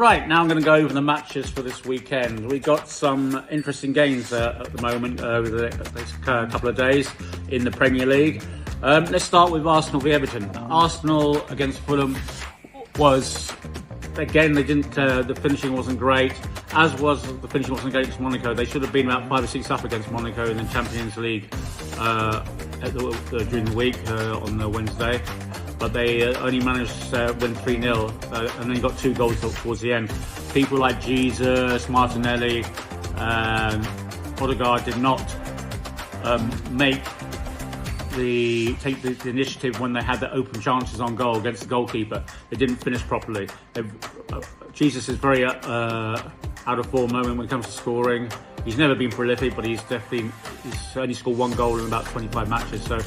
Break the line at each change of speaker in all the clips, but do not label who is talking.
Right, now I'm going to go over the matches for this weekend. We've got some interesting games at the moment over the next couple of days in the Premier League. Let's start with Arsenal v Everton. Arsenal against Fulham was, again, they didn't. The finishing wasn't great, as was the finishing wasn't great against Monaco. They should have been about 5 or 6 up against Monaco in the Champions League during the week on the Wednesday. But they only managed to win 3-0 and then got 2 goals towards the end. People like Jesus, Martinelli, and Odegaard did not take the initiative when they had the open chances on goal against the goalkeeper. They didn't finish properly. Jesus is very out of form moment when it comes to scoring. He's never been prolific, but he's only scored 1 goal in about 25 matches. So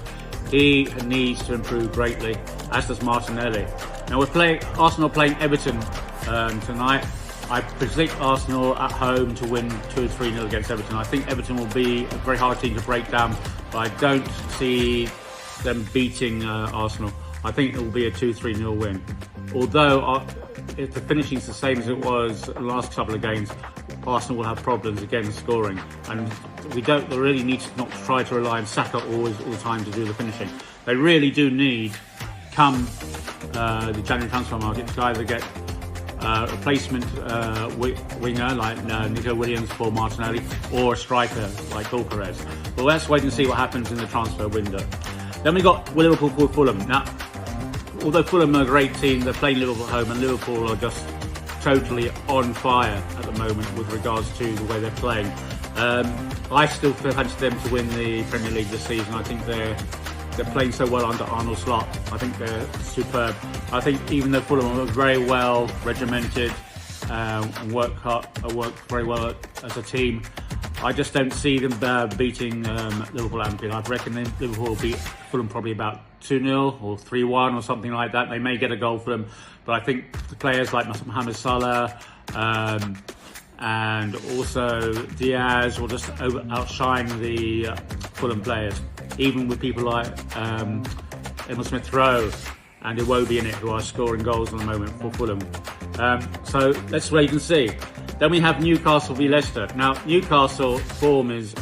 he needs to improve greatly, as does Martinelli. Now Arsenal playing Everton tonight. I predict Arsenal at home to win 2 or 3-0 against Everton. I think Everton will be a very hard team to break down, but I don't see them beating Arsenal. I think it will be a 2-3-0 win. Although if the finishing is the same as it was the last couple of games, Arsenal will have problems again scoring, and they really need to not try to rely on Saka all the time to do the finishing. They really do need, come the January transfer market, to either get a replacement winger like Nico Williams for Martinelli, or a striker like Gyökeres. Well, let's wait and see what happens in the transfer window. Then we got Liverpool for Fulham. Now, although Fulham are a great team, they're playing Liverpool at home, and Liverpool are just totally on fire at the moment with regards to the way they're playing. I still fancy them to win the Premier League this season. I think they're playing so well under Arnold Slot. I think they're superb. I think even though Fulham are very well regimented and work very well as a team, I just don't see them beating Liverpool at Anfield. I reckon Liverpool will beat Fulham probably about 2-0 or 3-1 or something like that. They may get a goal for them, but I think the players like Mohamed Salah and also Diaz will just outshine the Fulham players, even with people like Emil Smith-Rowe and Iwobi in it, who are scoring goals at the moment for Fulham. So let's wait and see. Then we have Newcastle v Leicester. Now, Newcastle form is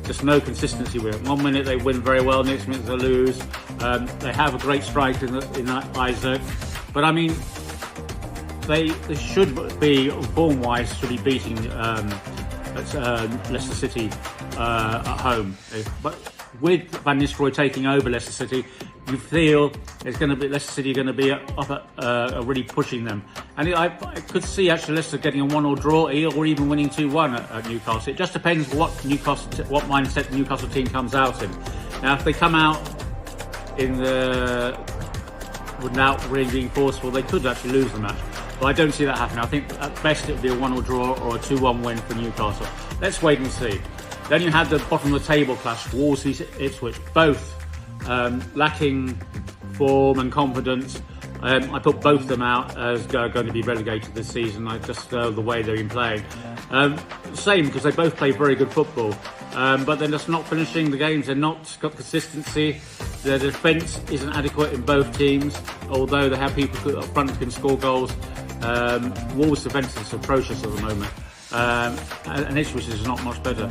just no consistency with it. 1 minute they win very well, next minute they lose. They have a great striker in Isaac, but I mean, they should be, form-wise, should be beating Leicester City at home. But with Van Nistelrooy taking over Leicester City, you feel Leicester City going to be up really pushing them. And I could see actually Leicester getting a 1-1 draw, or even winning 2-1 at Newcastle. It just depends what mindset the Newcastle team comes out in. Now, if they come out without really being forceful, they could actually lose the match. But I don't see that happening. I think at best it would be a 1-1 draw or a 2-1 win for Newcastle. Let's wait and see. Then you had the bottom of the table clash, Wolves v Ipswich, both lacking form and confidence. I put both of them out as going to be relegated this season. Just the way they've been playing. Same, because they both play very good football, but they're just not finishing the games. They're not got consistency. Their defence isn't adequate in both teams, although they have people up front who can score goals. Wolves' defence is atrocious at the moment, and Ipswich is not much better.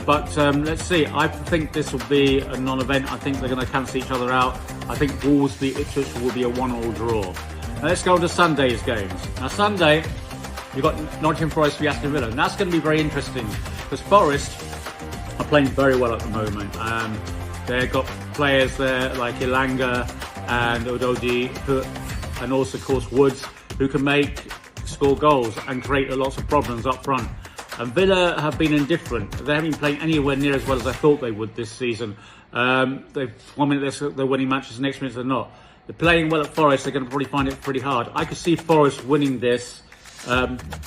But let's see. I think this will be a non-event. I think they're going to cancel each other out. I think Wolves v Ipswich will be a 1-1 draw. Now let's go on to Sunday's games. Now Sunday, you've got Nottingham Forest v Aston Villa, and that's going to be very interesting because Forest are playing very well at the moment. They've got players there like Ilanga and Ododi, and also, of course, Woods, who can score goals and create lots of problems up front. And Villa have been indifferent. They haven't been playing anywhere near as well as I thought they would this season. 1 minute they're winning matches, the next minute they're not. They're playing well at Forest. They're going to probably find it pretty hard. I could see Forest winning this,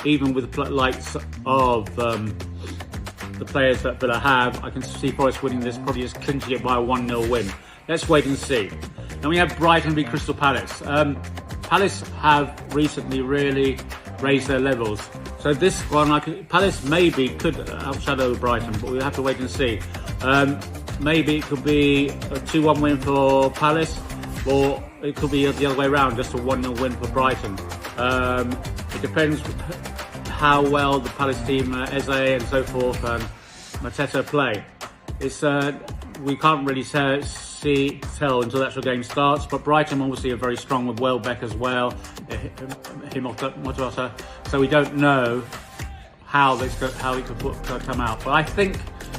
even with the likes of the players that Villa have. I can see Forest winning this, probably just clinching it by a 1-0 win. Let's wait and see. Then we have Brighton v Crystal Palace. Palace have recently really raised their levels. So this one, Palace could outshadow Brighton, but we'll have to wait and see. Maybe it could be a 2-1 win for Palace, or it could be the other way around, just a 1-0 win for Brighton. It depends how well the Palace team, Eze and so forth, and Mateta play. We can't really tell until the actual game starts, but Brighton obviously are very strong with Welbeck as well, Mateta, so we don't know how it could come out. But I think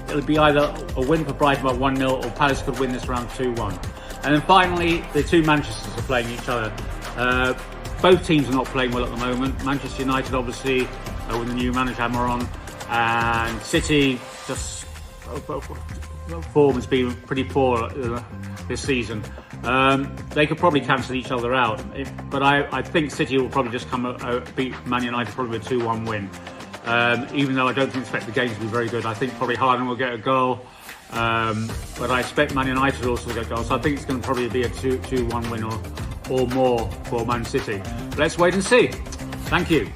it'll be either a win for Brighton by 1-0 or Palace could win this round 2-1. And then finally, the two Manchesters are playing each other. Both teams are not playing well at the moment. Manchester United, obviously, with the new manager Amaron, and City, just form has been pretty poor this season. They could probably cancel each other out, but I think City will probably just beat Man United probably with a 2-1 win. Even though I don't expect the game to be very good, I think probably Haaland will get a goal. But I expect Man United also to get goals, so I think it's going to probably be a 2-1 win or more for Man City. Let's wait and see. Thank you.